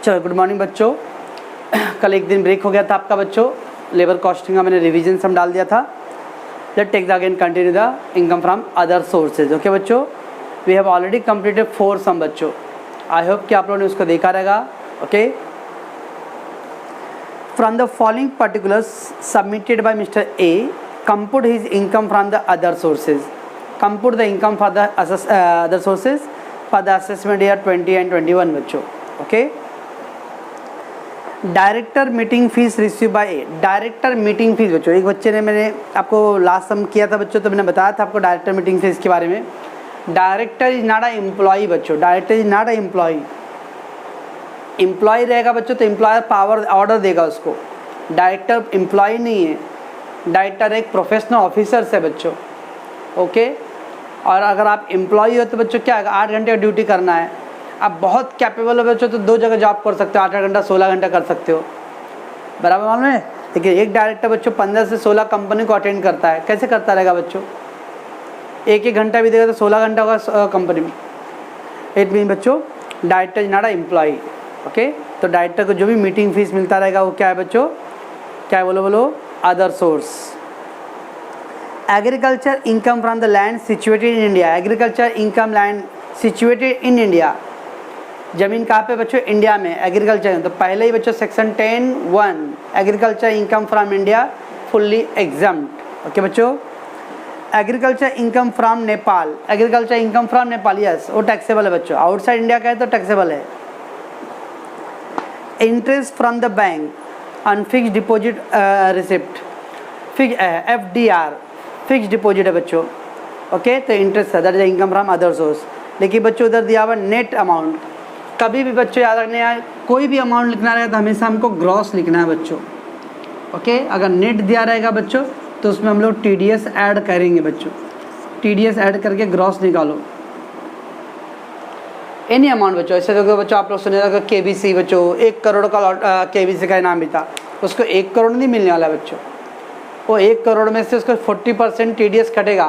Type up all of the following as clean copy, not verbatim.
चलो good morning बच्चों। कल एक दिन ब्रेक हो गया था आपका बच्चों, लेबर कॉस्टिंग का मैंने रिवीजन सम डाल दिया था। Let take the again continue the income from other sources. Okay बच्चों, we have already completed 4 sum बच्चों। आई होप कि आप लोगों ने उसको देखा रहेगा। Okay, from the following particulars submitted by mister A, compute his income from the other sources. Compute the income for the other sources for the assessment year 20 and 21 बच्चों। Okay, director meeting fees receive by A. Director meeting fees बच्चों, एक बच्चे ने, मैंने आपको last सम किया था बच्चों, तो मैंने बताया था आपको डायरेक्टर मीटिंग फीस के बारे में। Director is not a employ बच्चों, director is not a employ. Employ रहेगा बच्चों तो एम्प्लॉयर पावर ऑर्डर देगा उसको। डायरेक्टर एम्प्लॉय नहीं है, डायरेक्टर एक प्रोफेशनल ऑफिसर है बच्चों। ओके, और अगर आप एम्प्लॉय हो तो बच्चों क्या है, 8 घंटे का ड्यूटी करना है। आप बहुत कैपेबल हो बच्चों तो 2 जगह जॉब कर सकते हो, 8 घंटा 16 घंटा कर सकते हो, बराबर मालूम है। देखिए एक डायरेक्टर बच्चों 15 से 16 कंपनी को अटेंड करता है, कैसे करता रहेगा बच्चों? एक घंटा भी देगा तो 16 घंटा होगा कंपनी में। इट मीन बच्चों director is not a employ. Okay, तो डायरेक्टर को जो भी मीटिंग फीस मिलता रहेगा वो क्या है बच्चों, क्या है बोलो other source. Agriculture income from the land situated in India. Agriculture income land situated in India, जमीन कहाँ पे बच्चों? इंडिया में। एग्रीकल्चर तो पहले ही बच्चों section 10(1) agriculture income from India fully exempt. Okay बच्चों, agriculture income from Nepal. Agriculture income from Nepal, yes वो टैक्सेबल है बच्चों। आउटसाइड इंडिया का है तो टैक्सेबल है। Interest from the bank on fix deposit receipt, fix FDR fix deposit है बच्चों। ओके, तो इंटरेस्ट है, that is income from other source. लेकिन बच्चों उधर दिया हुआ नेट अमाउंट। कभी भी बच्चों याद रखने है, कोई भी अमाउंट लिखना रहेगा तो हमेशा हमको ग्रॉस लिखना है बच्चों। ओके, अगर नेट दिया रहेगा बच्चों तो उसमें हम लोग TDS ऐड करेंगे बच्चों। TDS ऐड करके ग्रॉस निकालो एनी अमाउंट बच्चों। ऐसे देखो बच्चों, आप लोग सुने होगा KBC बच्चों, 1 करोड़ का KBC का इनाम भी था, उसको 1 करोड़ नहीं मिलने वाला बच्चों। वो 1 करोड़ में से उसको 40% TDS कटेगा,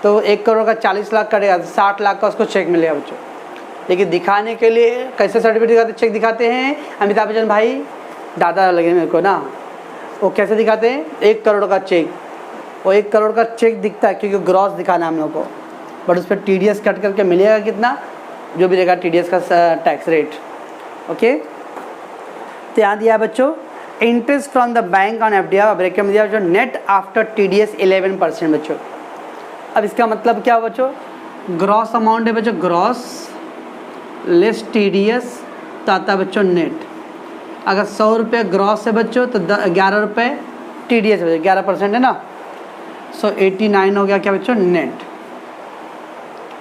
तो 1 करोड़ का 40 लाख कटेगा, 60 लाख का उसको चेक मिलेगा बच्चों। लेकिन दिखाने के लिए कैसे सर्टिफिकेट दिखाते, चेक दिखाते हैं। अमिताभ बच्चन भाई दादा लगे मेरे को ना, वो कैसे दिखाते हैं? 1 करोड़ का चेक, वो 1 करोड़ का चेक दिखता है क्योंकि ग्रॉस दिखाना है हम लोग को, बट उस पर TDS कट करके मिलेगा कितना, जो भी रहेगा TDS का टैक्स रेट। ओके, तो यहाँ दिया बच्चों interest from the bank on FDR break में दिया बच्चों नेट आफ्टर TDS 11% बच्चों। अब इसका मतलब क्या बच्चों? ग्रॉस अमाउंट है बच्चों, ग्रॉस लेस TDS तो आता है बच्चों नेट। अगर 100 रुपये ग्रॉस है बच्चों तो 11 रुपये TDS है, 11% है ना, सो 89 हो गया क्या बच्चों नेट।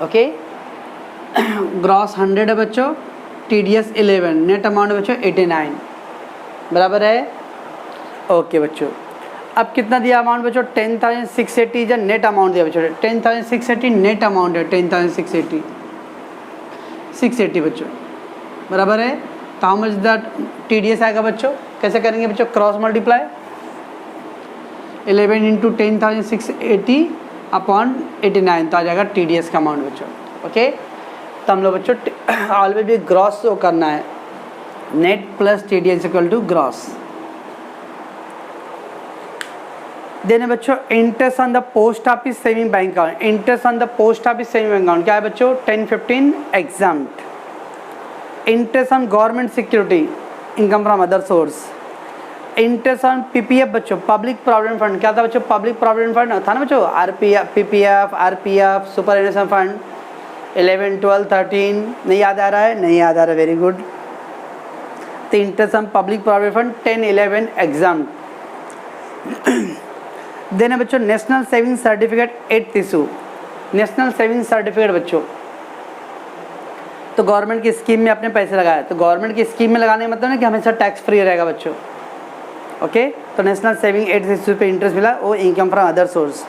ओके, ग्रॉस 100 है बच्चों, TDS 11, नेट अमाउंट है बच्चों 89, बराबर है। ओके बच्चों, अब कितना दिया अमाउंट बच्चों? 10,680 जो नेट अमाउंट दिया बच्चों, 10,680 नेट अमाउंट है, 10,680 बच्चों, बराबर है। तो हाउ मच द TDS आएगा बच्चों? कैसे करेंगे बच्चों? क्रॉस मल्टीप्लाई 11 इंटू 10,680 अपॉन 89, तो आ जाएगा TDS का अमाउंट बच्चों। ओके, तो हम लोग बच्चों ऑलवेज भी ग्रॉस तो करना है, net plus TDS equal to gross. देने बच्चों interest on the post office saving bank account. Interest on the post office saving bank account क्या है बच्चों? 10-15 exempt. Interest on government security income from other source. Interest on PPF बच्चों, public provident fund. क्या था बच्चों? Public provident fund था ना बच्चों, PPF RPF सुपर एनुएशन फंड 11, 12, 13 नहीं याद आ रहा है? नहीं याद आ रहा, वेरी गुड। तो interest on public provident fund 10-11 exam. देने बच्चों national saving certificate 8th issue. National saving certificate बच्चों, तो गवर्नमेंट की स्कीम में आपने पैसे लगाए, तो गवर्नमेंट की स्कीम में लगाने का मतलब है कि हमेशा टैक्स फ्री रहेगा बच्चों। ओके, तो नेशनल सेविंग 8th इशू पे इंटरेस्ट मिला, वो income from other source.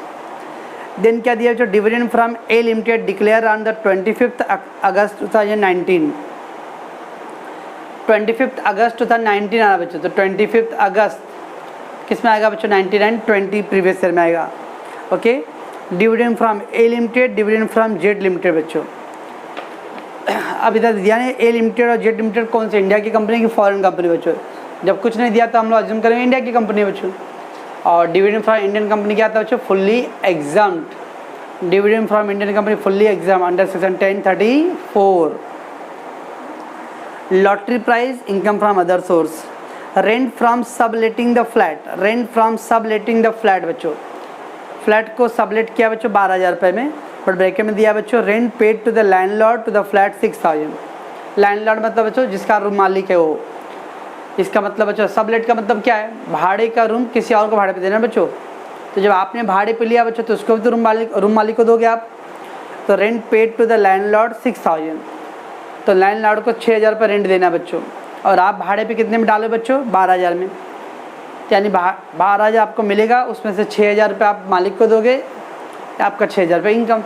Then क्या दिया बच्चों? Dividend from A limited declare on the 25 अगस्त 2019। 25 अगस्त 2019 आ रहा बच्चों, तो 25 अगस्त किस में आएगा बच्चों? 19 20 प्रीवियस ईयर में आएगा। Okay, dividend from A limited, dividend from Z limited बच्चों। अब इधर दिया नहीं ए लिमिटेड और जेड लिमिटेड कौन से, इंडिया की कंपनी की फॉरेन कंपनी बच्चों। जब कुछ नहीं दिया तो हम लोग अज्यूम करेंगे इंडिया की कंपनी बच्चों। और डिविडेंड फ्रॉम इंडियन कंपनी क्या था बच्चों, fully exempt. Dividend from Indian company fully exempt under section 1034। Lottery prize income from other source. Rent from subletting the flat, rent from subletting the flat बच्चों, flat को sublet किया बच्चों 12,000 रुपये में, but bracket में दिया बच्चों rent paid to the landlord to the flat 6,000। Landlord मतलब बच्चों जिसका रूम मालिक है वो, इसका मतलब बच्चों सबलेट का मतलब क्या है, भाड़े का रूम किसी और को भाड़े पे देना बच्चों। तो जब आपने भाड़े पे लिया बच्चों तो उसको भी तो रूम मालिक को दोगे आप। तो rent paid to the landlord 6,000, तो लैंडलॉर्ड को 6,000 रुपये रेंट देना बच्चों, और आप भाड़े पे कितने में डाले बच्चों, 12,000 में। यानी 12,000 आपको मिलेगा, उसमें से 6,000 रुपये आप मालिक को दोगे, आपका 6,000 रुपये इनकम।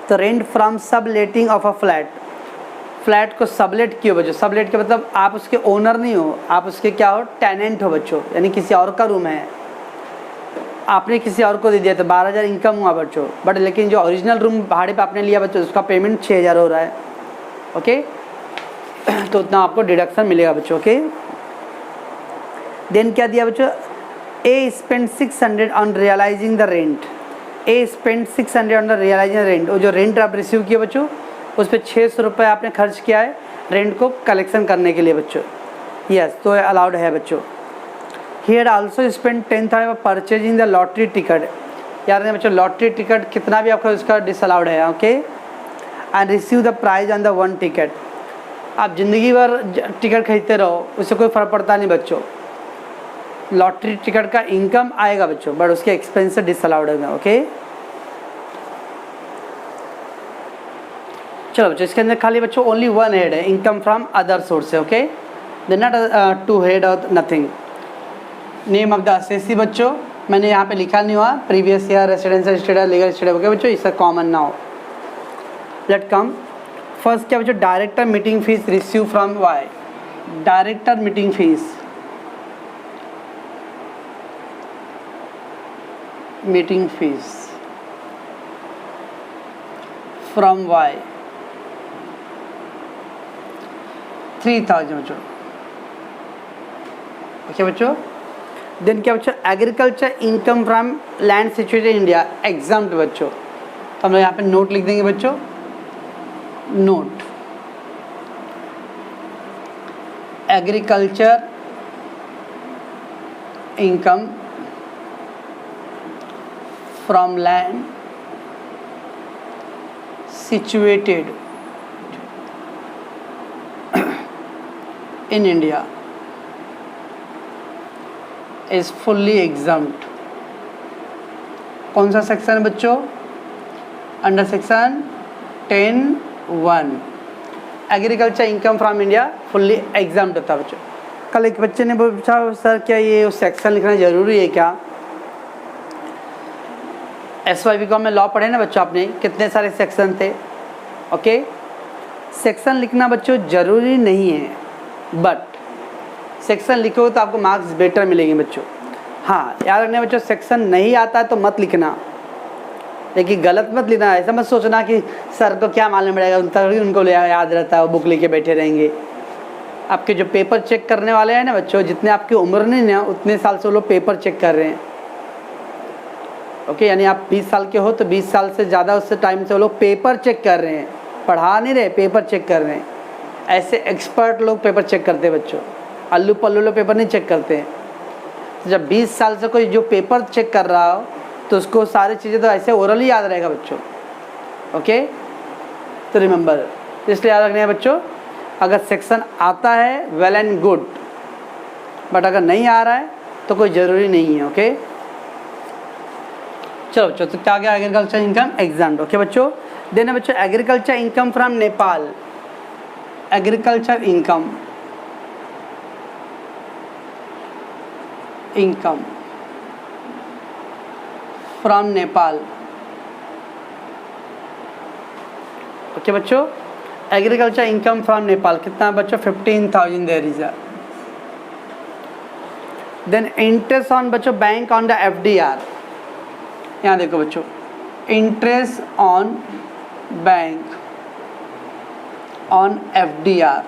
तो rent from subletting of a flat, flat को सबलेट किया बच्चों। सबलेट के मतलब आप उसके ओनर नहीं हो, आप उसके क्या हो, टेनेंट हो बच्चों, यानी किसी और का रूम है, आपने किसी और को दे दिया तो 12,000 इनकम हुआ बच्चों। बट लेकिन जो ओरिजिनल रूम भाड़े पे आपने लिया बच्चों उसका पेमेंट 6,000 हो रहा है। ओके, तो उतना आपको डिडक्शन मिलेगा बच्चों। ओके, देन क्या दिया बच्चों, a spend 600 on realising the rent. A spend 600 on the realising rent, वो जो रेंट आप रिसीव किए बच्चों उस पर 600 रुपये आपने खर्च किया है रेंट को कलेक्शन करने के लिए बच्चों। यस, तो अलाउड है बच्चों। He had also spend 10,000 purchasing the lottery ticket. याद है बच्चों, लॉटरी टिकट कितना भी आपका उसका डिसअलाउड है। Okay, and receive the prize on the one ticket. आप ज़िंदगी भर टिकट खरीदते रहो, उससे कोई फ़र्क पड़ता नहीं बच्चों। लॉटरी टिकट का इनकम आएगा बच्चों, बट उसके एक्सपेंस से डिसअलाउड होगा। ओके, चलो बच्चों, इसके अंदर खाली बच्चों ओनली वन हेड है, इनकम फ्रॉम अदर सोर्स है। Okay, then not two head और nothing. Name of the assessee बच्चों मैंने यहाँ पे लिखा नहीं हुआ, previous year, residential status, legal status. Okay बच्चों, इसका कॉमन ना हो। लेट कम फर्स्ट क्या बच्चों, director meeting fees receive from Y. Director meeting fees, meeting fees from Y 3,000 बच्चों। ओके बच्चों, देन क्या बच्चों, agriculture income from land situated India exempt बच्चों। तो हम लोग यहाँ पे नोट लिख देंगे बच्चों, note agriculture income from land situated in India is fully exempt। कौन सा सेक्शन है बच्चों, under section 10(1) agriculture income from India fully exempt होता है बच्चों। कल एक बच्चे ने पूछा सर क्या ये सेक्शन लिखना ज़रूरी है क्या। SYBCom में लॉ पढ़े ना बच्चों आपने, कितने सारे सेक्शन थे। ओके, सेक्शन लिखना बच्चों ज़रूरी नहीं है, बट सेक्शन लिखोगे तो आपको मार्क्स बेटर मिलेंगे बच्चों। हाँ, याद रखना बच्चों, सेक्शन नहीं आता है तो मत लिखना, लेकिन गलत मत लिखना। ऐसा मत सोचना कि सर को क्या मालूम पड़ेगा, उनको याद रहता है, वो बुक लेके बैठे रहेंगे। आपके जो पेपर चेक करने वाले हैं ना बच्चों, जितने आपकी उम्र नहीं ना उतने साल से वो लोग पेपर चेक कर रहे हैं। ओके, यानी आप 20 साल के हो तो 20 साल से ज़्यादा उससे टाइम से वो लोग पेपर चेक कर रहे हैं, पढ़ा नहीं रहे, पेपर चेक कर रहे हैं। ऐसे एक्सपर्ट लोग पेपर चेक करते हैं बच्चों, अल्लू पल्लू लोग पेपर नहीं चेक करते हैं। तो जब 20 साल से कोई जो पेपर चेक कर रहा हो तो उसको सारी चीज़ें तो ऐसे ओरली याद रहेगा बच्चों। ओके, तो रिमेंबर, इसलिए याद रखना है बच्चों, अगर सेक्शन आता है वेल एंड गुड, बट अगर नहीं आ रहा है तो कोई ज़रूरी नहीं है। ओके, चलो बच्चों, तो क्या गया, एग्रीकल्चर इनकम एग्जाम। ओके बच्चों, देन बच्चों agriculture income from Nepal. Agriculture income from Nepal. Okay बच्चों, एग्रीकल्चर इनकम फ्रॉम नेपाल कितना बच्चों, 15,000 there is. Then interest on बच्चों बैंक ऑन द FDR। यहाँ देखो बच्चों, interest on bank on FDR,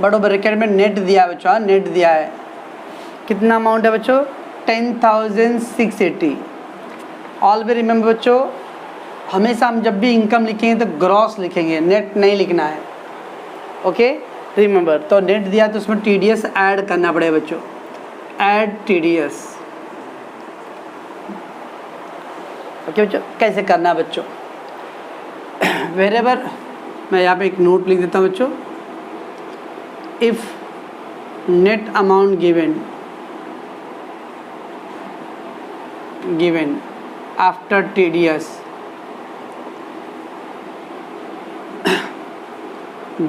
बड़ो ब्रैकेट में नेट दिया है बच्चों, नेट दिया है। कितना अमाउंट है बच्चों? 10,680। ऑलवेज रिमेंबर बच्चों, हमेशा हम जब भी इनकम लिखेंगे तो ग्रॉस लिखेंगे, नेट नहीं लिखना है। ओके रिमेंबर, तो नेट दिया तो उसमें TDS ऐड करना पड़ेगा बच्चों, ऐड TDS। ओके बच्चों, कैसे करना है बच्चों? वेरेवर मैं यहाँ पे एक नोट लिख देता हूँ बच्चों। If net amount given after TDS,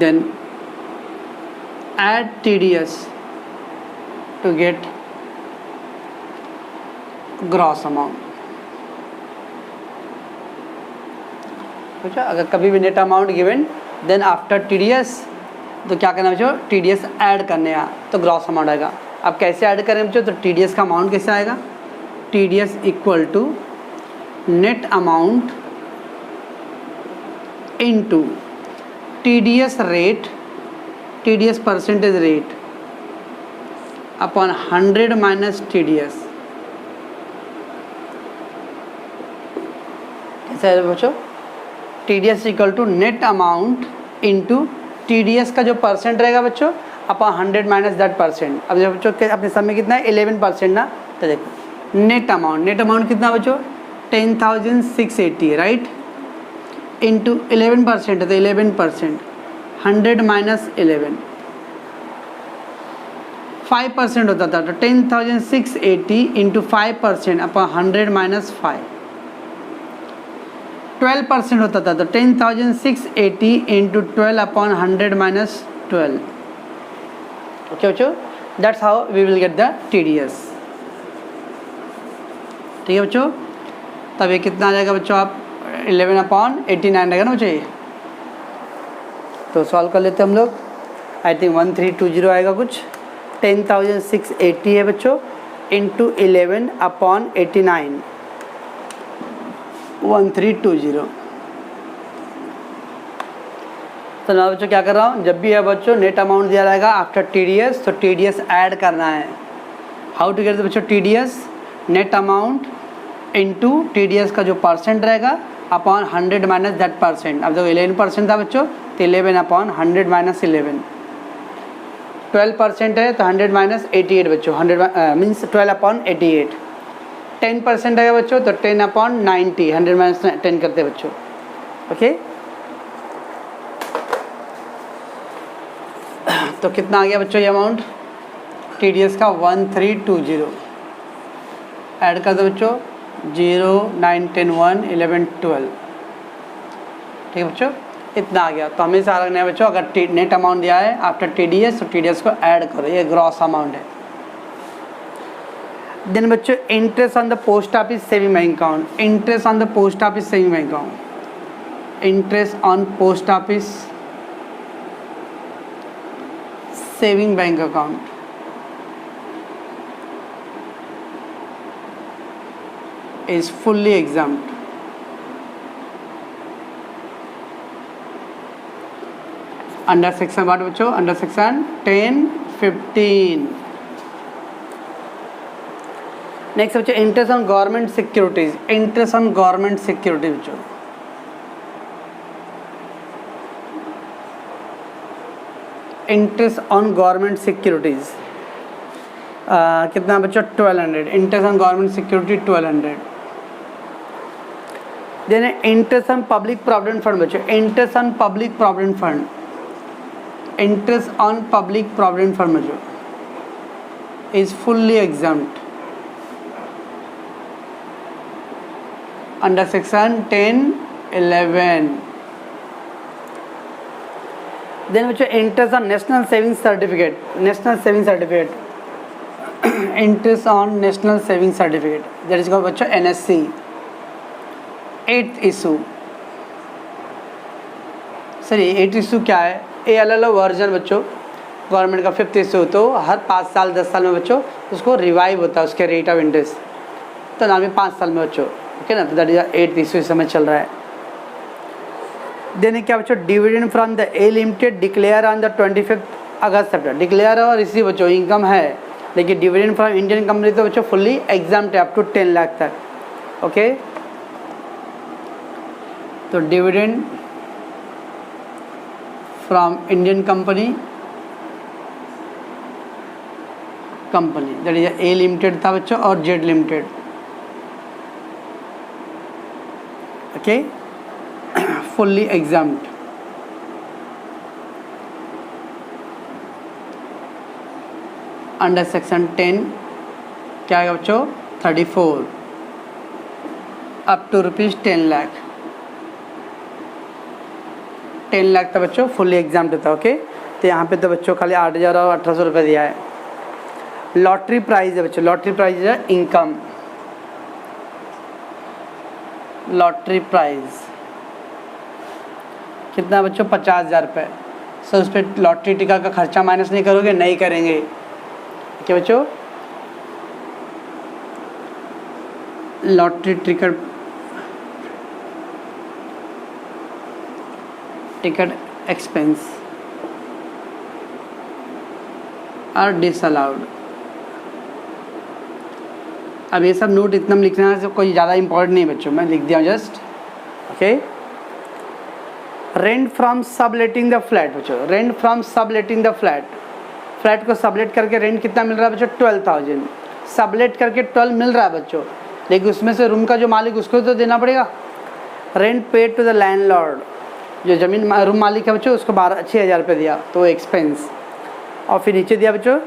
then add TDS to get gross amount। अगर कभी भी net amount given then after TDS तो क्या करना बच्चों? TDS ऐड करने आ तो ग्रॉस अमाउंट आएगा। अब कैसे ऐड करें बच्चों? तो TDS का अमाउंट कैसे आएगा? TDS equal to net amount into TDS rate, TDS percentage rate upon 100 minus TDS। कैसे है बच्चों? TDS equal to net amount into TDS का जो परसेंट रहेगा बच्चों अपॉन 100 माइनस दैट परसेंट। अब जब बच्चों अपने सब में कितना है? 11% ना, तो देखो नेट अमाउंट कितना बच्चों? 10,680 राइट, इंटू 11% है तो 11%, 100 माइनस 11 5% होता था, तो 10,680 इंटू 5% अपॉन 100 माइनस 5, 12% होता था, तो 10,680 इंटू 12 अपॉन 100 माइनस 12। ओके बच्चों, that's how we will get the TDS। ठीक है बच्चों, तब ये कितना आ जाएगा बच्चों? आप 11/89 रहेगा ना बच्चों ये। तो सॉल्व कर लेते हैं हम लोग। आई थिंक 1320 आएगा कुछ। 10,680 है बच्चों इंटू 11/89, 1320। तो ना बच्चों क्या कर रहा हूँ, जब भी है बच्चों नेट अमाउंट दिया जाएगा आफ्टर TDS तो TDS ऐड करना है। हाउ टू गेट बच्चों TDS? Net amount into TDS का जो परसेंट रहेगा अपॉन 100 माइनस दैट परसेंट। अब देखो 11% था बच्चों, तो 11 अपॉन 100 माइनस 11। 12% है तो 100 माइनस 88 बच्चों, 100 मीन्स 12 अपॉन 88। 10% है बच्चों तो 10 अपॉन 90, 100 माइनस 10 करते हैं बच्चों। ओके तो कितना आ गया बच्चों ये अमाउंट? TDS का 1320 ऐड कर दो बच्चों, 0 9 10 1 11 12। ठीक है बच्चों, इतना आ गया। तो हमेशा रखना है बच्चों, अगर नेट अमाउंट दिया है आफ्टर TDS तो TDS को ऐड करो, ये ग्रॉस अमाउंट है। देन बच्चों interest on the post office saving bank account, interest on the post office saving bank account, interest on post office saving bank account is fully exempt। Under section what बच्चों? Under section 10-15। Next बच्चों interest on government securities, interest on government securities बच्चों। Interest on government securities कितना बच्चों? 1200। Interest on government security 1200। Then interest on public provident fund बच्चों, interest on public provident fund, interest on public provident fund बच्चों is fully exempt under section 10-11। Then बच्चों interest on national saving certificate, national saving certificate, interest on national saving certificate that is called बच्चों NSC। 8th issue, sir 8th issue क्या है? ये अलग अलग version बच्चों, government का 5th इशू तो हर 5 साल 10 साल में बच्चों उसको रिवाइव होता है उसके रेट ऑफ इंटरेस्ट, तो नाम में 5 साल में बच्चों। ओके ना, तो दैट इज 8th इशू इस समय चल रहा है। देने क्या बच्चों, dividend from the A limited declare on the 25 August declare और रिसीव बच्चों इनकम है, लेकिन डिविडेंड फ्रॉम इंडियन कंपनी तो बच्चों फुल्ली एग्जाम्प्ट है अप टू 10 लाख तक। ओके, तो dividend from Indian company that is a limited था बच्चों और Z limited. Okay, fully exempt. Under section 10 क्या है बच्चों, 34 अप टू ₹10 लाख, 10 लाख तक बच्चों फुल्ली एग्जाम्प्ट था। ओके, तो यहाँ पे तो बच्चों खाली 8,000 और 1,800 रुपये दिया है। लॉटरी प्राइज है बच्चों, लॉटरी प्राइज है इनकम, लॉटरी प्राइज कितना बच्चों, 50,000 रुपये। सर उस पर लॉटरी टिकट का खर्चा माइनस नहीं करोगे, नहीं करेंगे। क्या बच्चों, lottery ticket expense are disallowed. अब ये सब नोट इतना लिखना है, कोई ज़्यादा इंपॉर्टेंट नहीं बच्चों, मैं लिख दिया just. Okay, rent from subletting the flat बच्चों, rent from subletting the flat, flat को सबलेट करके रेंट कितना मिल रहा है बच्चों, 12,000। सबलेट करके 12 मिल रहा है बच्चों, लेकिन उसमें से रूम का जो मालिक उसको तो देना पड़ेगा। Rent paid to the landlord, जो ज़मीन रूम मालिक है बच्चों उसको 6,000 रुपये दिया, तो एक्सपेंस। और फिर नीचे दिया बच्चों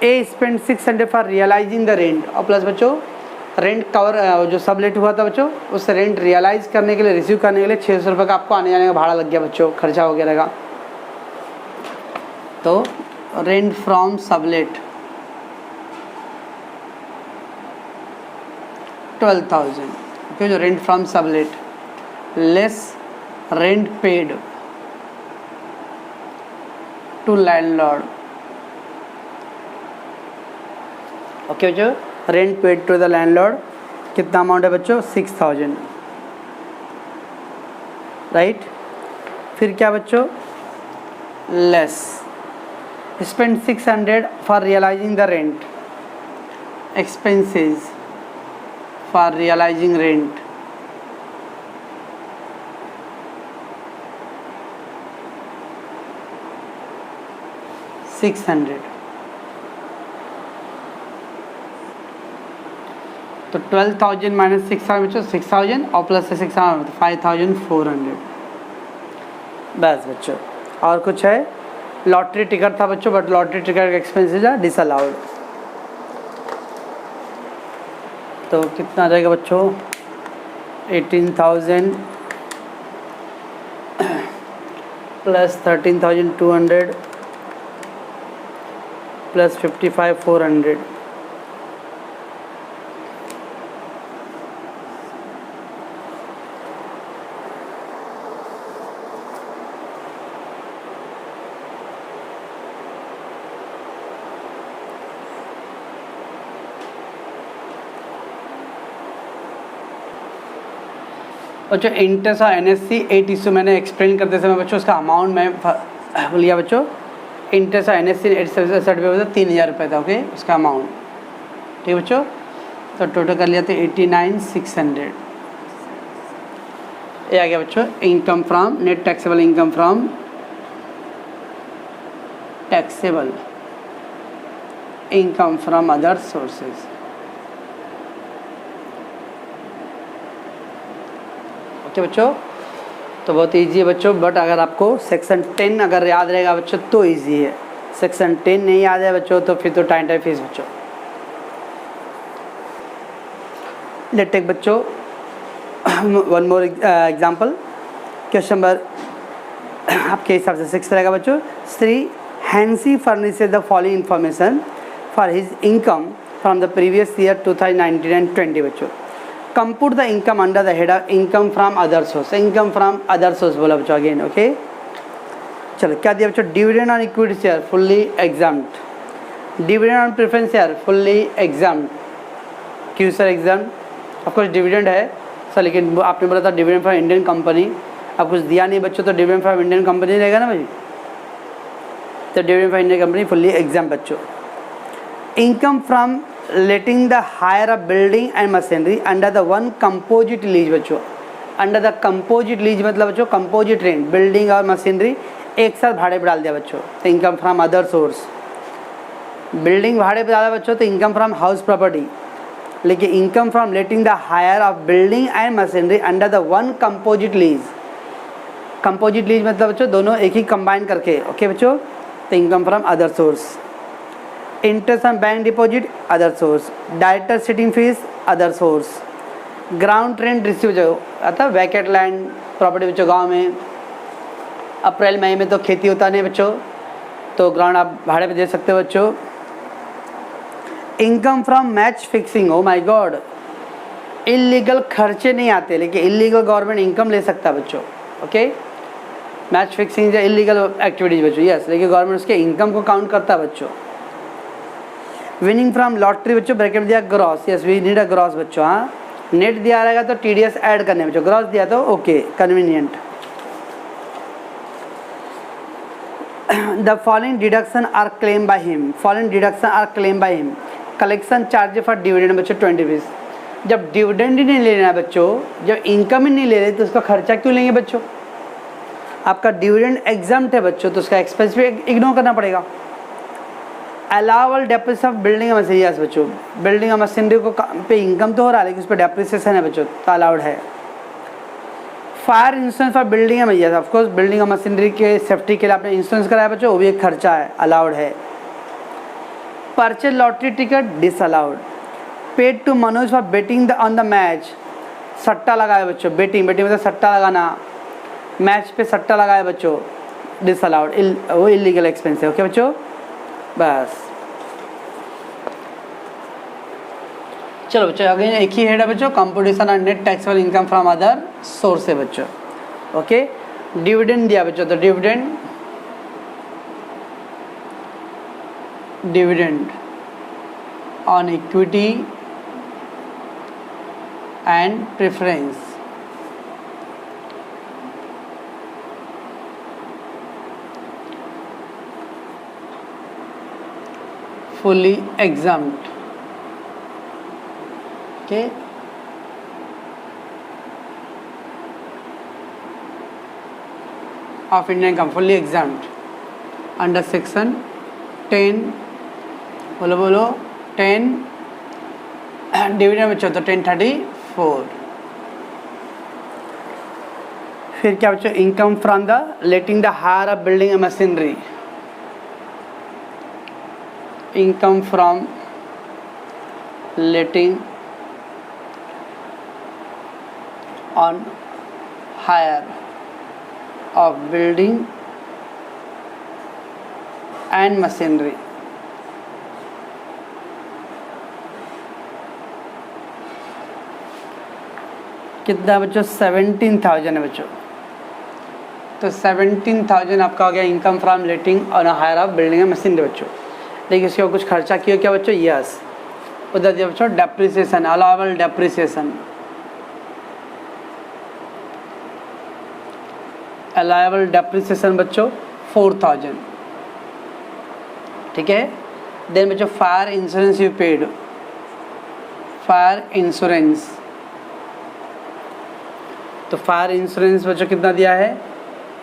a spend 600 for realising the rent, और प्लस बच्चों रेंट कवर जो सबलेट हुआ था बच्चों उस रेंट रियलाइज करने के लिए, रिसीव करने के लिए 600 रुपये का आपको आने जाने का भाड़ा लग गया बच्चों, खर्चा वगैरह का। तो रेंट फ्रॉम सबलेट 12,000। ओके, जो rent from sublet less rent paid to landlord. Okay बच्चों, rent paid to the landlord कितना अमाउंट है बच्चों, 6,000, राइट। फिर क्या बच्चों, less spend 600 for realising the rent, expenses for realising rent, $600। तो 12,000 माइनस 6,000 बच्चों 6,000 और प्लस से 6,000 5,400 बस बच्चों। और कुछ है, लॉटरी टिकट था बच्चों, बट लॉटरी टिकट का एक्सपेंसेस है डिसअलाउड। तो कितना आ जाएगा बच्चों, 18,000 प्लस 13,200 प्लस 55,400। बच्चों इंटरेस्ट और NSC 8 इशू मैंने एक्सप्लेन करते समय बच्चों उसका अमाउंट मैं लिया बच्चों, इंटरेस्ट और NSC 8 सर्टिफिकेट 3,000 रुपये था। ओके, उसका अमाउंट ठीक है बच्चों। तो टोटल कर लिया था 89,600। ये आ गया बच्चों income from net taxable income from taxable income from other sources. Okay बच्चों, तो बहुत इजी है बच्चों, बट अगर आपको सेक्शन 10 अगर याद रहेगा बच्चों तो इजी है। सेक्शन 10 नहीं याद है बच्चों तो फिर तो टाइम फीस बच्चों। लेट टेक बच्चों one more example. Question number आपके हिसाब से 6 रहेगा बच्चों। Shri Hansi furnishes the following information for his income from the previous year 2019 and 20 बच्चों। Compute the income under the head of income from other source. Income from other source बोला बच्चों again. Okay, चलो क्या दिया बच्चों, dividend on equity share fully exempt, dividend on preference share fully examined. क्यों sir exam? Of course dividend है sir, लेकिन आपने बोला था डिविडेंड फ्रॉम इंडियन कंपनी अब कुछ दिया नहीं बच्चों तो डिविडेंड फ्रॉम इंडियन कंपनी रहेगा ना भाई, तो dividend from Indian company fully exam बच्चों। Income from letting the hire a building and machinery under the one composite lease बच्चों। अंडर द कंपोजिट लीज मतलब बच्चों कंपोजिट रेंट, बिल्डिंग और machinery एक साथ भाड़े पर डाल दिया बच्चों, तो income from other source. Building भाड़े पर डाला बच्चों तो इनकम फ्रॉम हाउस प्रॉपर्टी, लेकिन income from letting the hire of building and machinery under the one composite lease. Composite lease मतलब बच्चों दोनों एक ही कंबाइन करके, ओके बच्चों, तो income from other source. Interest on bank deposit other source, director sitting fees other source, ground rent receive जो अर्थात वैकेट land property बच्चों गांव में अप्रैल मई में तो खेती होता नहीं बच्चों, तो ग्राउंड आप भाड़े पे दे सकते हो बच्चों। Income from match fixing, oh my God, illegal खर्चे नहीं आते, लेकिन इलीगल गवर्नमेंट इनकम ले सकता है बच्चों, ओके। मैच फिक्सिंग या इलीगल एक्टिविटीज बच्चों, यस, लेकिन गवर्नमेंट उसके इनकम को काउंट करता है बच्चों। विनिंग फ्रॉम लॉटरी बच्चों, ब्रैकेट दिया gross, yes we need a gross बच्चों, हाँ। नेट दिया रहेगा तो टीडीएस ऐड करने बच्चों, ग्रॉस दिया तो okay convenient. The following deduction are claim by him, following deduction are claim by him. Collection charge for dividend बच्चों 20 रुपीज़। जब डिविडेंड ही नहीं लेना है बच्चों, जब इनकम ही नहीं ले रहे तो उसका खर्चा क्यों लेंगे बच्चों? आपका डिविडेंड एग्जाम्प्ट है बच्चों, तो उसका एक्सपेंस भी इग्नोर करना पड़ेगा। अलाउबल डेप्रिसिएशन ऑफ बिल्डिंग और मशीनरी बच्चों, बिल्डिंग और मशीनरी को पे इनकम तो हो रहा है लेकिन उस पर डेप्रिसिएशन है बच्चों, तो अलाउड है। फायर इंश्योरेंस फॉर बिल्डिंग है भैया, ऑफकोर्स बिल्डिंग और मशीनरी के सेफ्टी के लिए आपने इंश्योरेंस कराया बच्चों, वो भी एक खर्चा है, अलाउड है। Purchase lottery ticket disallowed. Paid to Manoj for betting on the match, सट्टा लगाया बच्चों, बेटिंग मतलब सट्टा लगाना, मैच पे सट्टा लगाया बच्चों, डिसअलाउड, वो इलीगल एक्सपेंस है, ओके बच्चों। बस चलो बच्चों अगेन एक ही हेड है बच्चों, कंपटीशन और net taxable income from other source है बच्चों, ओके। डिविडेंड दिया बच्चों, तो dividend on equity and preference, fully exempt, okay। of Indian income fully exempt under section 10 बोलो 10 डिविडेंड बच्चों तो 1034। फिर क्या बच्चों, income from the letting the hire of building and machinery, income from letting on hire of building and machinery, कितना बच्चों 17,000 है बच्चों, तो 17,000 आपका हो गया इनकम फ्रॉम लेटिंग और hire of building and machinery बच्चों। लेकिन इसके कुछ खर्चा किया क्या बच्चों, यस, उधर दिया बच्चों depreciation, allowable depreciation, allowable depreciation बच्चों 4,000, ठीक है। देन बच्चों fire insurance you paid, fire insurance, तो फायर इंश्योरेंस बच्चों कितना दिया है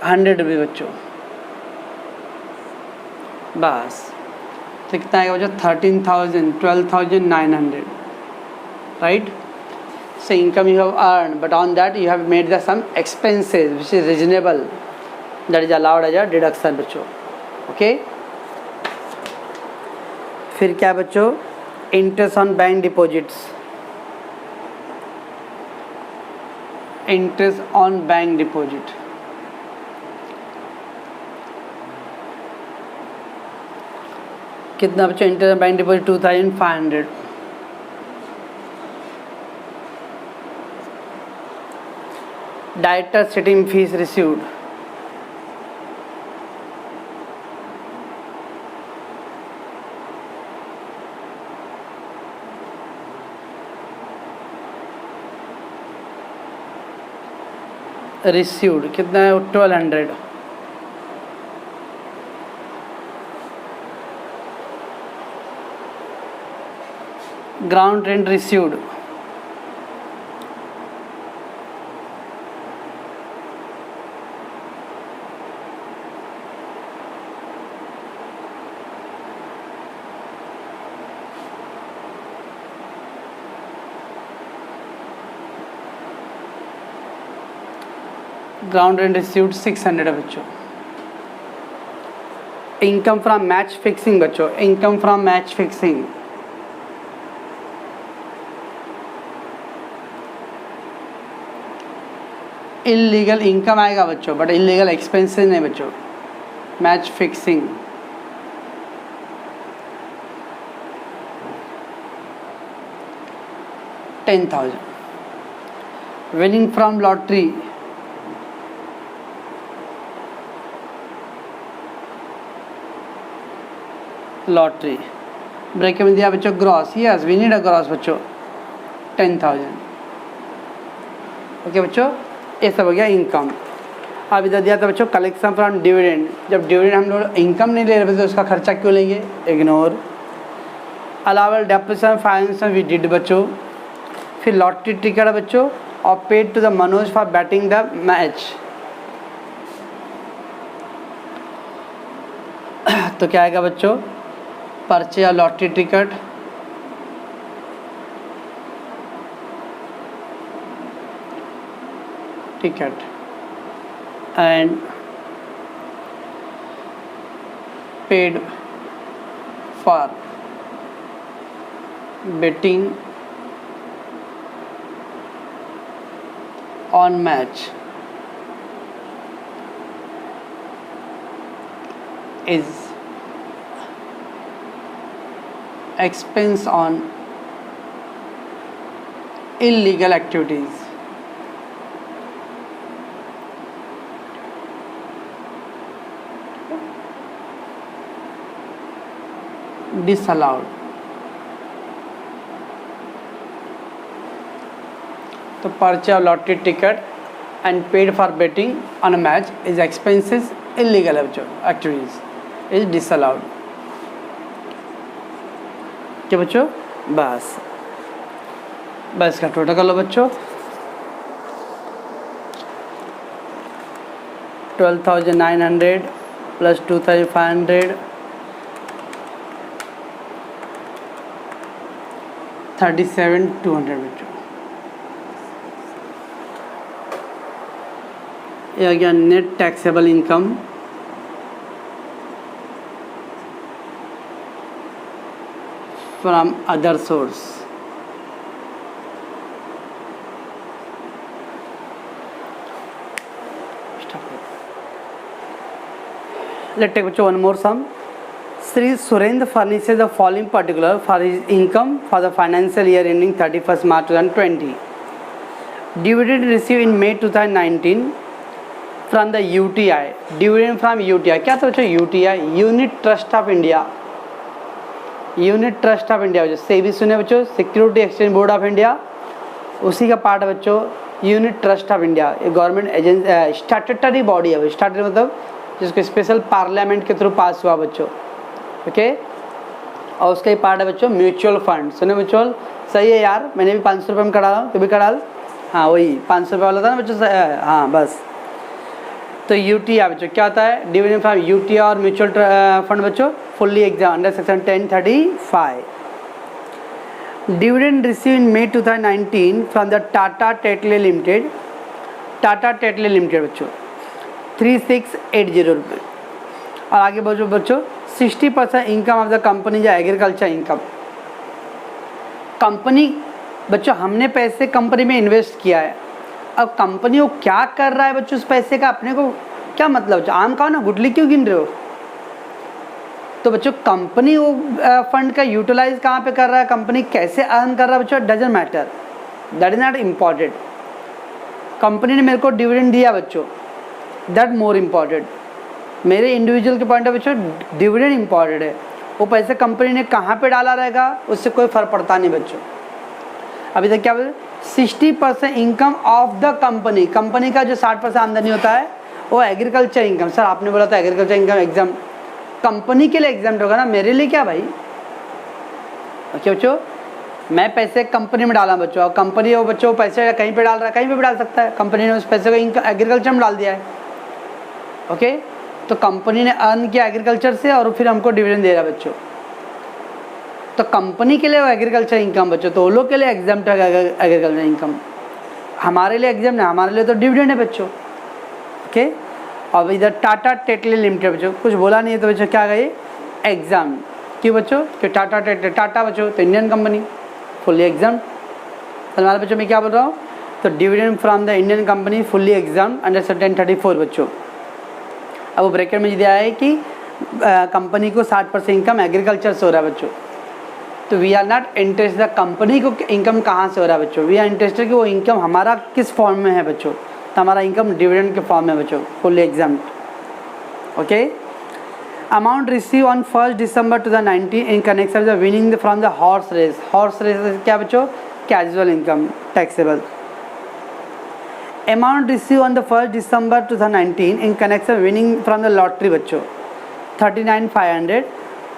100 रुपये बच्चों, बस, तो कितना आएगा बच्चों 13,000, 12,900, right. So income you have earned, but on that you have made the some expenses which is reasonable, that is allowed as a deduction बच्चों, okay। फिर क्या बच्चों, interest on bank deposits, interest on bank deposit, कितना बच्चों, interest on bank deposit 2,500। Director sitting fees received, received कितना है 1200, ground rent received ground rent received 600 है बच्चों। इनकम फ्रॉम मैच फिक्सिंग बच्चों, income from match fixing illegal income आएगा बच्चों, but illegal expenses नहीं बच्चों। Match fixing $10,000। Winning from lottery lottery break में दिया बच्चों gross, yes we need a gross बच्चों 10,000। ओके बच्चों, ये सब हो गया इनकम। अब इधर दिया था बच्चों कलेक्शन फ्रॉम डिविडेंड। जब डिविडेंड हम लोग इनकम नहीं ले रहे तो उसका खर्चा क्यों लेंगे, इग्नोर। अलावल डेप्रिसिएशन फाइनेंस वी डिड बच्चों। फिर लॉटरी टिकट बच्चों और paid to the Manoj for betting the match. तो क्या आएगा बच्चों, purchase lottery ticket, and paid for betting on match is expense on illegal activities. Disallowed. तो purchase lottery ticket and paid for betting on a match is expenses illegal activities is disallowed. क्या बच्चों, बस का total कर लो बच्चों 12,900 plus 2,500 37,200 बच्चों। ये आ गया net taxable income from other source. Let's take one more sum. Sri Surendra furnishes the following particular for his income for the financial year ending 31st March 2020. Dividend received in May 2019 from the UTI. Dividend from UTI क्या था बच्चों, UTI unit trust of India. Unit trust of India बच्चों, सेबी सुने बच्चों, security exchange board of India, उसी का part है बच्चों यूनिट ट्रस्ट ऑफ इंडिया। ये गवर्नमेंट एजेंसी स्टैट्यूटरी बॉडी है, स्टैट्यूटरी मतलब जिसको स्पेशल पार्लियामेंट के थ्रू पास हुआ बच्चों। ओके, और उसका ही पार्ट है बच्चों म्यूचुअल फंड। सुने म्यूचुअल, सही है यार, मैंने भी 500 रुपये में करा रहा हूँ, तो भी करा। हाँ वही 500 रुपये वाला था ना बच्चों, हाँ बस। तो यूटीआई बच्चों क्या होता है, डिविडेंड फ्रॉम यूटीआई और म्यूचुअल फंड बच्चों fully exempt under section 1035। Dividend receive in May 2019 from the Tata Tetley limited. Tata Tetley limited बच्चों 3680 रुपये। और आगे बच्चों 60% इनकम ऑफ द कंपनी जो एग्रीकल्चर इनकम। कंपनी बच्चों हमने पैसे कंपनी में इन्वेस्ट किया है, अब कंपनी वो क्या कर रहा है बच्चों उस पैसे का अपने को क्या मतलब बच्चों, आम खाओ ना गुटली क्यों गिन रहे हो। तो बच्चों कंपनी वो फंड का यूटिलाइज कहाँ पे कर रहा है, कंपनी कैसे अर्न कर रहा है बच्चों, doesn't matter, that is not important. Company ने मेरे को डिविडेंड दिया बच्चों, दैट मोर इम्पॉर्टेंट। मेरे इंडिविजुअल के पॉइंट ऑफ बच्चों डिविडेंड इम्पॉर्टेंट है, वो पैसे कंपनी ने कहाँ पे डाला रहेगा उससे कोई फर्क पड़ता नहीं बच्चों। अभी तक क्या बोले, 60% income of the company, company का जो 60% आमदनी होता है वो एग्रीकल्चर इनकम। सर आपने बोला था एग्रीकल्चर इनकम एग्जाम कंपनी के लिए एग्जाम होगा ना, मेरे लिए क्या भाई? ओके बच्चों, मैं पैसे कंपनी में डाला बच्चों, और कंपनी वो बच्चों पैसे कहीं पे डाल रहा है, कहीं पे भी डाल सकता है, कंपनी ने उस पैसे को इनकम एग्रीकल्चर में डाल दिया है। ओके, तो कंपनी ने अर्न किया एग्रीकल्चर से और फिर हमको डिविडेंड दे रहा है बच्चों, तो कंपनी के लिए वो एग्रीकल्चर इनकम बच्चों, तो वो लोग के लिए एग्जाम्प्ट है एग्रीकल्चर इनकम, हमारे लिए एग्जाम नहीं, हमारे लिए तो डिविडेंड है बच्चों। ओके, और इधर टाटा टेटली लिमिटेड बच्चों, कुछ बोला नहीं है तो बच्चों क्या गए एग्जाम, क्यों बच्चों? कि टाटा टेटली, टाटा बच्चों तो इंडियन कंपनी, फुल्ली एग्जाम। हमारे बच्चों मैं क्या बोल रहा हूँ, तो dividend from the Indian company fully exempt under section 1034 बच्चों। अब वो ब्रैकेट में दिया है कि कंपनी को 60% इनकम एग्रीकल्चर से हो रहा है बच्चों, तो we are not interested the company को इनकम कहाँ से हो रहा है बच्चों, वी आर इंटरेस्टेड कि वो इनकम हमारा किस फॉर्म में है बच्चों, तो हमारा इनकम डिविडेंड के फॉर्म में बच्चों, fully exempt. Okay, amount receive on 1 December 2019 in connection with winning from the horse race, horse race क्या बच्चों? Casual income taxable. Amount receive on the 1 December 2019 in connection winning from the lottery बच्चों 39,500।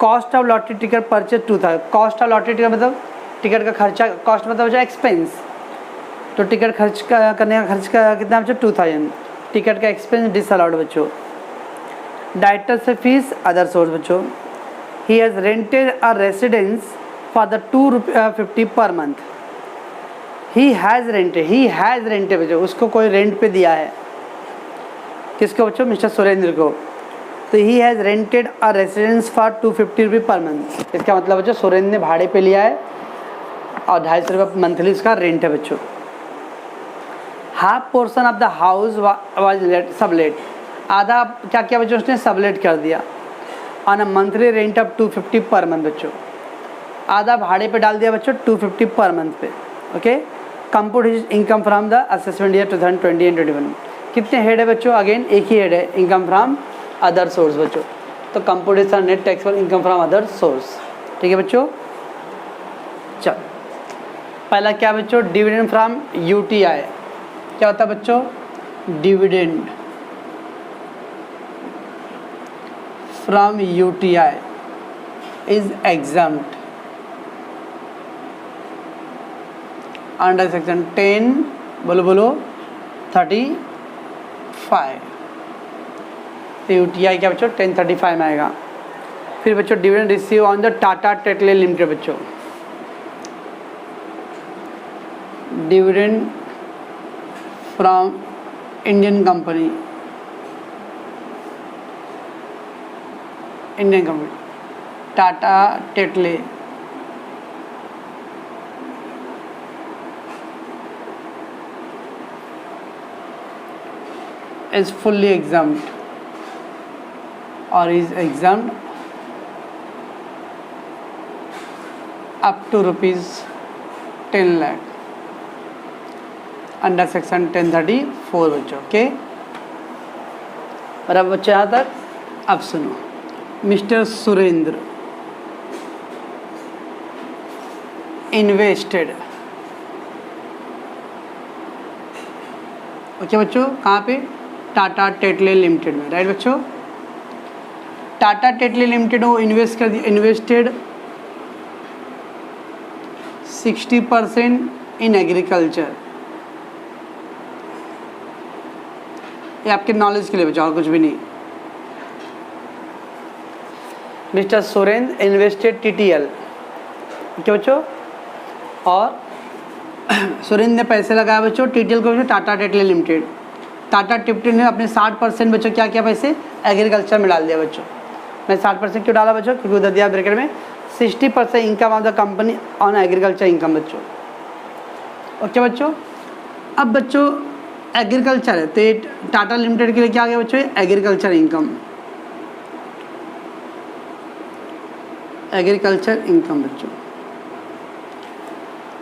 Cost of lottery ticket purchase 2000, cost of lottery ticket मतलब ticket का खर्चा, cost मतलब बच्चों expense, तो ticket खर्च करने का खर्च का कितना बच्चों 2000, टिकट का एक्सपेंस डिसअलाउड बच्चों। डायरेक्टर से फीस अदर सोर्स बच्चों। He has rented a residence for the 250 per month, he has rented बच्चों, उसको कोई रेंट पे दिया है, किसको बच्चों? मिस्टर सुरेंद्र को, तो he has rented a residence for 250 रुपये पर मंथ, इसका मतलब बच्चों सुरेंद्र ने भाड़े पे लिया है और 250 रुपये मंथली उसका रेंट है बच्चों। Half portion of the house was let sublet, आधा क्या किया बच्चों उसने सबलेट कर दिया on a monthly rent of 250 per month बच्चों, आधा भाड़े पे डाल दिया बच्चों 250 पर मंथ पे। Okay, compute his income from the assessment year 2020 and 21। कितने हेड है बच्चों? अगेन एक ही हेड है, इनकम फ्रॉम अदर सोर्स बच्चों, तो compute his net taxable income from other source. ठीक है बच्चों, चल पहला क्या बच्चों? डिविडेंड फ्रॉम यूटीआई, क्या होता है बच्चों? Dividend from UTI is exempt under section 10 बोलो 35, तो यूटीआई क्या बच्चों 1035 में आएगा। फिर बच्चों dividend receive on the Tata Tetley limited बच्चों, dividend from Indian company, Indian company Tata Tetley is fully exempt or is exempt up to rupees 10 lakh under section 1034 बच्चों। ओके, और अब बच्चे यहाँ तक अब सुनो, मिस्टर सुरेंद्र इन्वेस्टेड, ओके बच्चों कहाँ पे? टाटा टेटली लिमिटेड में, राइट बच्चों? टाटा टेटली लिमिटेड वो इन्वेस्ट कर दिया, इन्वेस्टेड 60% इन एग्रीकल्चर, ये आपके नॉलेज के लिए बच्चों और कुछ भी नहीं। मिस्टर सुरेंद्र इन्वेस्टेड टीटीएल, क्या बच्चों? और सुरेंद्र ने पैसे लगाया बच्चों टीटीएल को, टाटा टेटली लिमिटेड, टाटा टिप्टी ने अपने 60% बच्चों क्या किया पैसे एग्रीकल्चर में डाल दिया बच्चों। मैं 60% क्यों डाला बच्चों? क्योंकि उधर दिया ब्रैकेट में 60% income of the company on agriculture income बच्चों। ओके बच्चों, अब बच्चों एग्रीकल्चर है तो ये टाटा लिमिटेड के लिए क्या आ गया बच्चों? एग्रीकल्चर इनकम, एग्रीकल्चर इनकम बच्चों।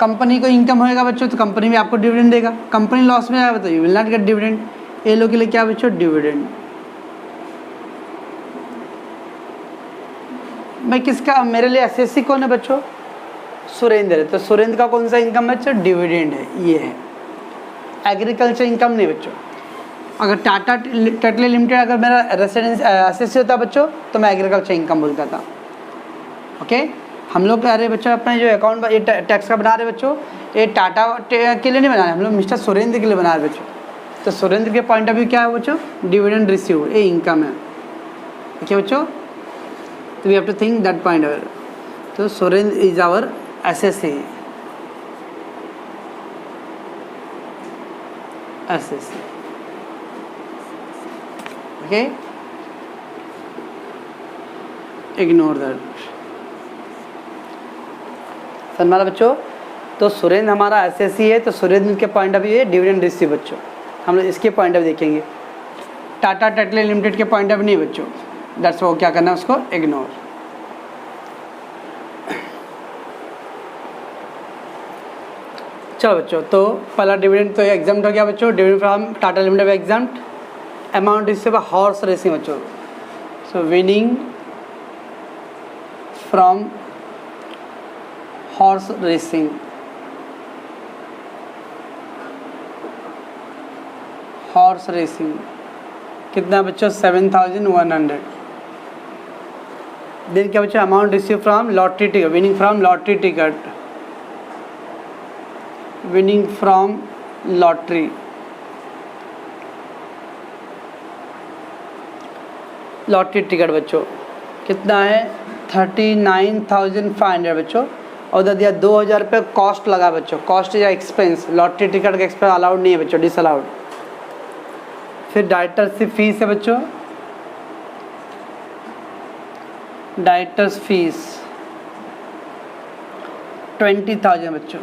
कंपनी को इनकम होएगा बच्चों तो कंपनी में आपको डिविडेंड देगा, कंपनी लॉस में आएगा तो you will not gate dividend. ये लोग के लिए क्या बच्चों? डिविडेंड। मैं किसका, मेरे लिए एसएससी कौन है बच्चों? सुरेंद्र है, तो सुरेंद्र का कौन सा इनकम है बच्चों? डिविडेंड है, ये है। एग्रीकल्चर इनकम नहीं बच्चों। अगर टाटा टेटली लिमिटेड अगर मेरा रेसिडेंस एसएससी होता बच्चों तो मैं एग्रीकल्चर इनकम बोलता था। ओके, हम लोग अरे बच्चों अपने जो अकाउंट ये टैक्स का बना रहे बच्चों, ये टाटा के लिए नहीं बना रहे, हम लोग मिस्टर सुरेंद्र के लिए बना रहे बच्चों। तो सुरेंद्र के पॉइंट ऑफ व्यू क्या है बच्चों? डिविडेंड रिसीव, ये इनकम है। ओके बच्चों, तो we have to think that point of view. तो Surendra is our SSC, SSC. Okay, ignore that. हमारा बच्चों तो सुरेंद्र हमारा एसएससी है, तो सुरेंद्र के पॉइंट ऑफ व्यू है डिविडेंड रिसीव बच्चों। हम लोग इसके पॉइंट ऑफ व्यू देखेंगे, टाटा टेटली लिमिटेड के पॉइंट ऑफ व्यू नहीं बच्चों। दैट्स वो क्या करना है, उसको इग्नोर। चलो बच्चों, तो पहला डिविडेंड तो एग्जाम्ट हो गया बच्चों, dividend from Tata limited exempt. Amount receive horse racing बच्चों, so winning from horse racing, horse racing कितना बच्चों? 7100। देन क्या बच्चों? Amount receive from lottery ticket, winning from lottery ticket, winning from lottery, lottery ticket बच्चों कितना है? 39,500 बच्चों। और उधर दिया 2000 रुपये कॉस्ट लगा बच्चों, कॉस्ट या एक्सपेंस, लॉटरी टिकट का एक्सपेंस अलाउड नहीं है बच्चों, डिसअलाउड। फिर डायरेक्टरशिप फीस है बच्चों, डायरेक्टर्स फीस 20,000 बच्चों।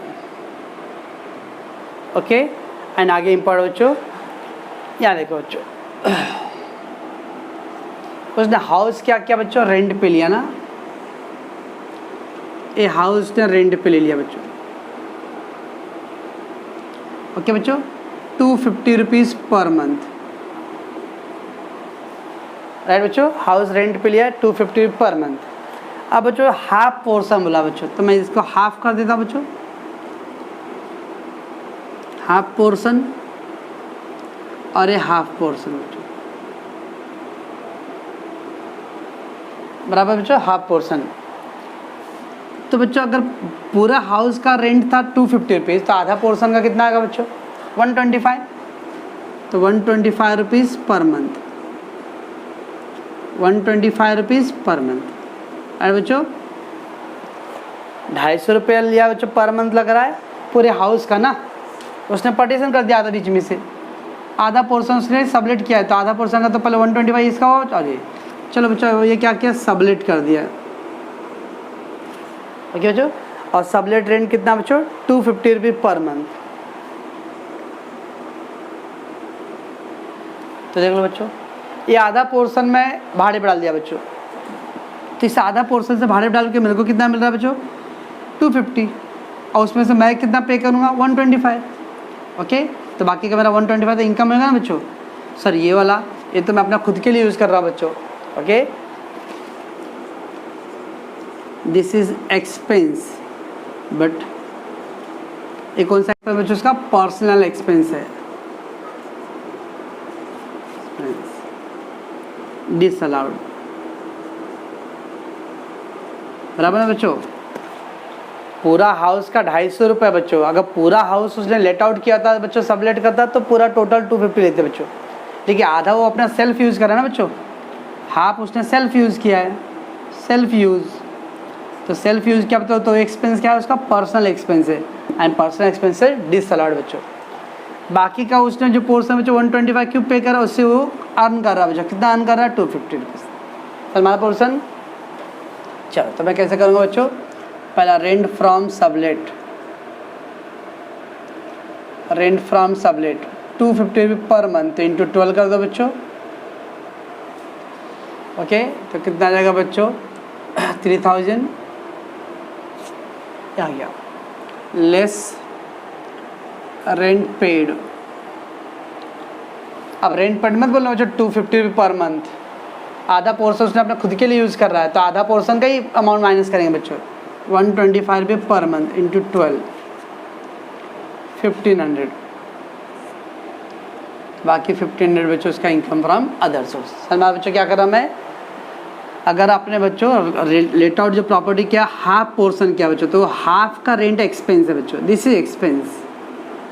ओके, एंड आगे इम्पोर्ट बच्चों, यहाँ देखो बच्चों, उसने हाउस क्या किया बच्चों? रेंट पे लिया ना, ये हाउस ने रेंट पे ले लिया बच्चों। ओके बच्चों, 250 रुपीज़ पर मंथ, राइट बच्चों। हाउस रेंट पे लिया 250 पर मंथ। अब बच्चों हाफ पोर्शन बोला बच्चों, तो मैं इसको हाफ कर देता बच्चों, हाफ पोर्शन और ये हाफ पोर्शन बच्चों, बराबर बच्चों, हाफ पोर्शन। तो बच्चों अगर पूरा हाउस का रेंट था 250 रुपीज़, तो आधा पोर्शन का कितना आएगा बच्चों? 125। तो 125 rupees per month, 125 rupees per month. अरे बच्चों 250 रुपये लिया बच्चों पर मंथ लग रहा है पूरे हाउस का ना, उसने पार्टीशन कर दिया आधा बीच में से, आधा पोर्शन उसने सबलेट किया है, तो आधा पोर्शन का तो पहले 125 इसका हो। अरे चलो बच्चों ये क्या किया? सबलेट कर दिया। ओके बच्चों, और सबलेट रेंट कितना बच्चों? 250 रुपये पर मंथ। तो देख लो बच्चों, ये आधा पोर्शन में भाड़े पर डाल दिया बच्चों, तो इस आधा पोर्शन से भाड़े पर डाल के मेरे को कितना मिल रहा है बच्चों? 250, और उसमें से मैं कितना पे करूँगा? 125। ओके, तो बाकी का मेरा 125 तो इनकम मिलेगा ना बच्चों। सर ये वाला, ये तो मैं अपना खुद के लिए यूज़ कर रहा हूँ बच्चों। Okay, this is expense, but ये कौन सा एक्सपेंस बच्चों? उसका पर्सनल एक्सपेंस है, डिसअलाउड, बराबर है बच्चों। पूरा हाउस का 250 रुपये बच्चों, अगर पूरा हाउस उसने लेट आउट किया था बच्चों, सब लेट करता तो पूरा टोटल 250 लेते बच्चों, लेकिन आधा वो अपना सेल्फ यूज़ करा ना बच्चों, हाफ उसने सेल्फ यूज़ किया है, सेल्फ यूज़। तो सेल्फ यूज़ क्या बताओ? तो एक्सपेंस क्या है उसका? पर्सनल एक्सपेंस है, एंड पर्सनल एक्सपेंस है डिसअलाउड बच्चों। बाकी का उसने जो पोर्शन बच्चों 125 क्यों पे करा, उससे वो अर्न कर रहा है बच्चों। कितना अर्न कर रहा है? 250 रुपीज़। तो हमारा पोर्शन, चलो तो मैं कैसे करूँगा बच्चों? पहला rent from sublet, rent from sublet 250 रुपये पर मंथ, तो इंटू 12 कर दो बच्चों। ओके, तो कितना आ जाएगा बच्चों? 3000 आ गया, लेस रेंट पेड। अब रेंट पेड मत बोलना बच्चों, 250 रुपये पर मंथ। आधा पोर्शन उसने अपना खुद के लिए यूज़ कर रहा है, तो आधा पोर्शन का ही अमाउंट माइनस करेंगे बच्चों। 125 पर मंथ इंटू 12, 1500, बाकी 1500 बच्चों उसका income from other source. Salman बच्चों क्या कर रहा मैं, अगर आपने बच्चों लेट आउट जो प्रॉपर्टी किया हाफ पोर्शन किया बच्चों, तो हाफ का रेंट एक्सपेंस है बच्चों, दिस इज एक्सपेंस,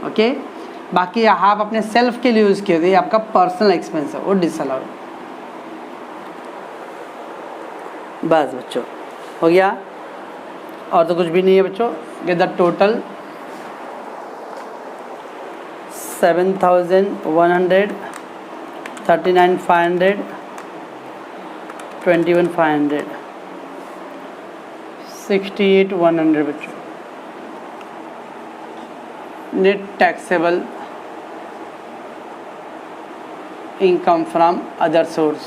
ओके। बाकी हाफ अपने सेल्फ के लिए यूज़ किए थे, आपका पर्सनल एक्सपेंस है, वो डिसअलाउड। बस बच्चों हो गया, और तो कुछ भी नहीं है बच्चों। गेट द टोटल 7,100, 39,500, 21,500, 68,100 बच्चों। Net taxable income from other source,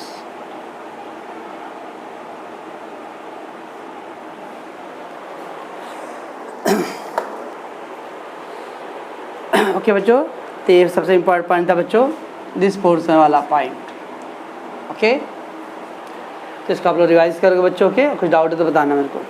okay बच्चों। तो ये सबसे इम्पोर्टेंट पॉइंट था बच्चों, दिस पोर्शन वाला पॉइंट, ओके। तो इसको आप लोग रिवाइज करोगे बच्चों, ओके। कुछ डाउट है तो बताना मेरे को।